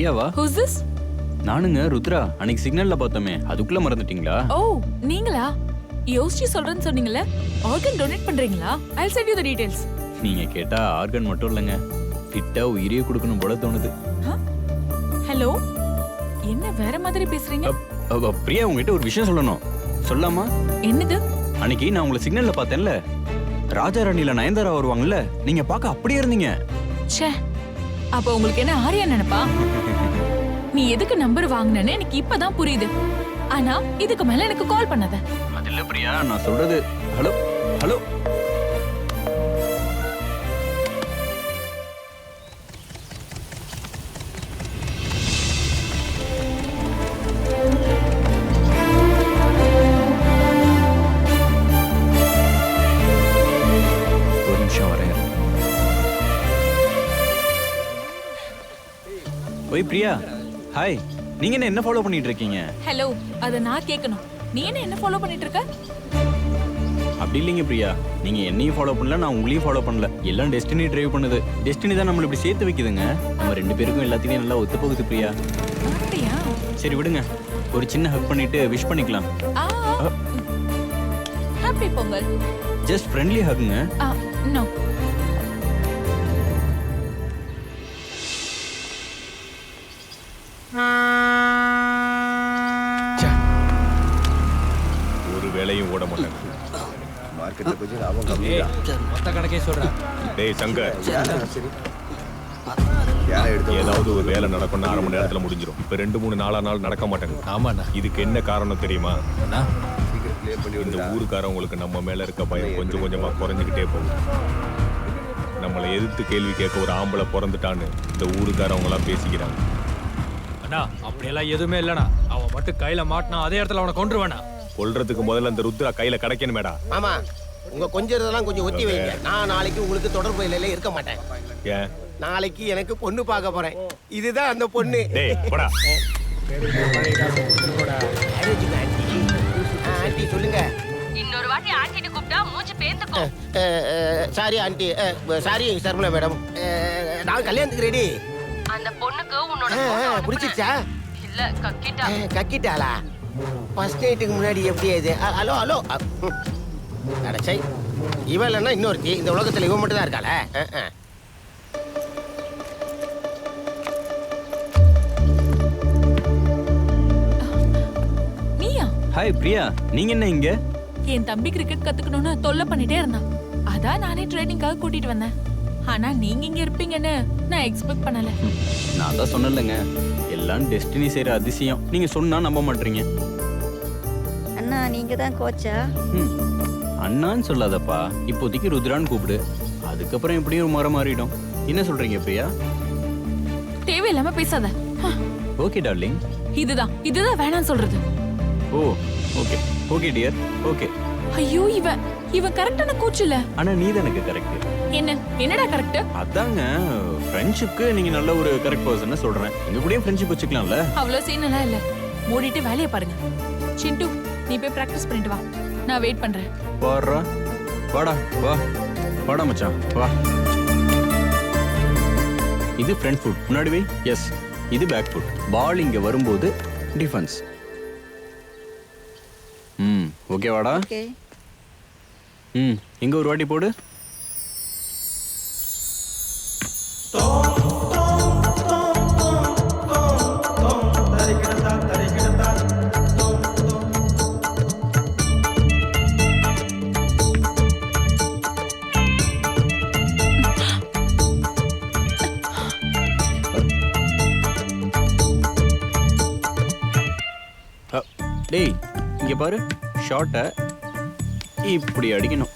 பிரியாவா? Who's this? நானுங்க ருத்ரா. அன்னைக்கு சிக்னல்ல பார்த்தோமே, அதுக்குள்ள மறந்துட்டீங்களா? ஓ நீங்களா? யோசிச்சு சொல்றேன்னு சொன்னீங்கல்ல, ஆர்கன் டொனேட் பண்றீங்களா? I'll send you the details. நீங்க கேட்டா ஆர்கன் மட்டும் இல்லைங்க, கிட்ட உயிரியே கொடுக்கணும் போல தோணுது. ஹலோ, என்ன வேற மாதிரி பேசுறீங்க? பிரியா, உங்ககிட்ட ஒரு விஷயம் சொல்லணும். சொல்லாமா? என்னது? அன்னைக்கு நான் உங்களை சிக்னல்ல பார்த்தேன்ல, ராஜா ராணில நயன்தாரா வருவாங்கல்ல, நீங்க பார்க்க அப்படியே இருந்தீங்க. ச்சே, அப்ப உங்களுக்கு என்ன ஆரியா நினைப்பா? நீ எதுக்கு நம்பர் வாங்குனேன்னு எனக்கு இப்பதான் புரியுது. ஆனா இதுக்கு மேல எனக்கு கால் பண்ணாத. அது இல்ல பிரியா, நான் சொல்றது. Hello hello. ஒரு நிமிஷம் வரேன். ஓய் பிரியா, ஹாய். நீங்க என்ன ஃபாலோ பண்ணிட்டு இருக்கீங்க? ஹலோ, அத நான் கேட்கணும். நீ என்ன ஃபாலோ பண்ணிட்டு இருக்க? அப்படி இல்லைங்க பிரியா, நீங்க என்னையும் ஃபாலோ பண்ணல, நான் உங்களையும் ஃபாலோ பண்ணல. எல்லாம் டெஸ்டினி டிரைவ் பண்ணுது. டெஸ்டினி தான் நம்மள இப்படி சேர்த்து வைக்குதுங்க. நம்ம ரெண்டு பேருக்கும் எல்லாத்தையும் நல்லா ஒத்து போகுது பிரியா. அப்படியா? சரி விடுங்க, ஒரு சின்ன ஹக் பண்ணிட்டு விஷ் பண்ணிக்கலாம். ஹாப்பி பொங்கல். ஜஸ்ட் ஃப்ரெண்ட்லி ஹக்குங்க. நோ. ஒரு வேலையும் ஓட மாட்டாங்க. மார்க்கெட்ல கொஞ்சம் லாபம் கம்மியா. மொத்த கணக்கே சொல்றேன். டேய் சங்கர், சரி. யாரை எடுத்து ஏதாவது ஒரு வேலை நடக்கணும்னா 1/2 மணி நேரத்துல முடிஞ்சிடும். இப்ப 2-3 நாள் நடக்க மாட்டாங்க. ஆமாண்ணா. இதுக்கு என்ன காரணம் தெரியுமா? சீக்கிரம் கிளியர் பண்ணி இந்த விடுடா. ஊருக்காரவங்களுக்கு நம்ம மேல இருக்க பயம் கொஞ்சம் கொஞ்சமா குறைஞ்சிக்கிட்டே போகுது. நம்மளை எதிர்த்து கேள்வி கேட்க ஒரு ஆம்பளை பிறந்துட்டான்னு இந்த ஊருக்காரவங்க எல்லாம் பேசிக்கிறாங்க. அண்ணா அப்படியெல்லாம் எதுவுமே இல்லண்ணா. அவன் மட்டும் கையில மாட்டினா அதே இடத்துல அவனை கொன்றுவானா. கொல்றதுக்கு முதல்ல அந்த ருத்ரா கையில கிடைக்கணும் மேடா. ஆமா, உங்க கொஞ்சம் கொஞ்சம் ஒத்தி வைங்க. நான் நாளைக்கு உங்களுக்கு தொடர்புல இருக்க மாட்டேன். ஏன்? நாளைக்கு எனக்கு பொண்ணு பார்க்க போறேன். இதுதான் அந்த பொண்ணு. டேய் போடா. ஆண்டி சொல்லுங்க. இன்னொரு வாட்டி ஆண்டிட்டு கூப்பிட்டா மூச்சு பேந்துக்கும். சாரி ஆண்டி, சாரி சர்மலா மேடம். நான் கல்யாணத்துக்கு ரெடி. அந்த பொண்ணுக்கு உன்னோட பிடிச்சிருச்சா? இல்ல கக்கிட்டா. கக்கிட்டாளா? ஃபர்ஸ்ட் நைட்டுக்கு முன்னாடி எப்படி இது? Hello hello. அடச்சை, இவன் இல்லைன்னா இன்னொருத்தி. இந்த உலகத்துல இவன் மட்டும் தான் இருக்காளே. நீயா? ஹாய் பிரியா, நீங்க என்ன இங்க? என் தம்பி கிரிக்கெட் கத்துக்கணும்னு தொல்லை பண்ணிட்டே இருந்தான். அதான் நானே ட்ரைனிங்காக கூட்டிட்டு வந்தேன். ஆனா நீங்க இங்க இருப்பீங்கன்னு நான் எக்ஸ்பெக்ட் பண்ணல. நான் தான் சொன்னேன்லங்க, எல்லாம் டெஸ்டினி செய்யற அதிசயம். நீங்க சொன்னா நம்ப மாட்டீங்க. அண்ணா நீங்க தான் கோச்சா? அண்ணான்னு சொல்லாதப்பா, இப்போதைக்கு ருத்ரான்னு கூப்பிடு. அதுக்கப்புறம் எப்படியும் மரம் மாறிடும். என்ன சொல்றீங்க பிரியா? தேவையில்லாம பேசாத. Okay darling. இதுதான் வேணாம்னு சொல்றது. ஓ ஓகே ஓகே டியர், ஓகே. ஐயோ, இவன் கரெக்டான கோச் இல்ல. ஆனா நீ தான் எனக்கு கரெக்ட். என்னடா கரெக்ட்? அதாங்க, ஃப்ரெண்ட்ஷிப்க்கு நீங்க நல்ல ஒரு கரெக்ட் பர்சன் சொல்றேன். எங்க கூடயே ஃப்ரெண்ட்ஷிப் வச்சுக்கலாம்ல. அவ்வளவு சீனெல்லாம் இல்ல. மூடிட்டு வேலையை பாருங்க. சிண்டு, நீ போய் பிராக்டிஸ் பண்ணிட்டு வா. நான் வெயிட் பண்றேன். வாடா வாடா வா. வாடா மச்சான் வா. இது ஃப்ரண்ட் ஃபுட், முன்னாடி வை. எஸ், இது பேக் ஃபுட். பால் இங்க வரும்போது டிஃபென்ஸ். ஓகே வாடா. ஓகே. இங்க ஒரு வாட்டி போடு. டேய் இங்க பாரு, ஷார்ட்டை இப்படி அடிக்கணும்.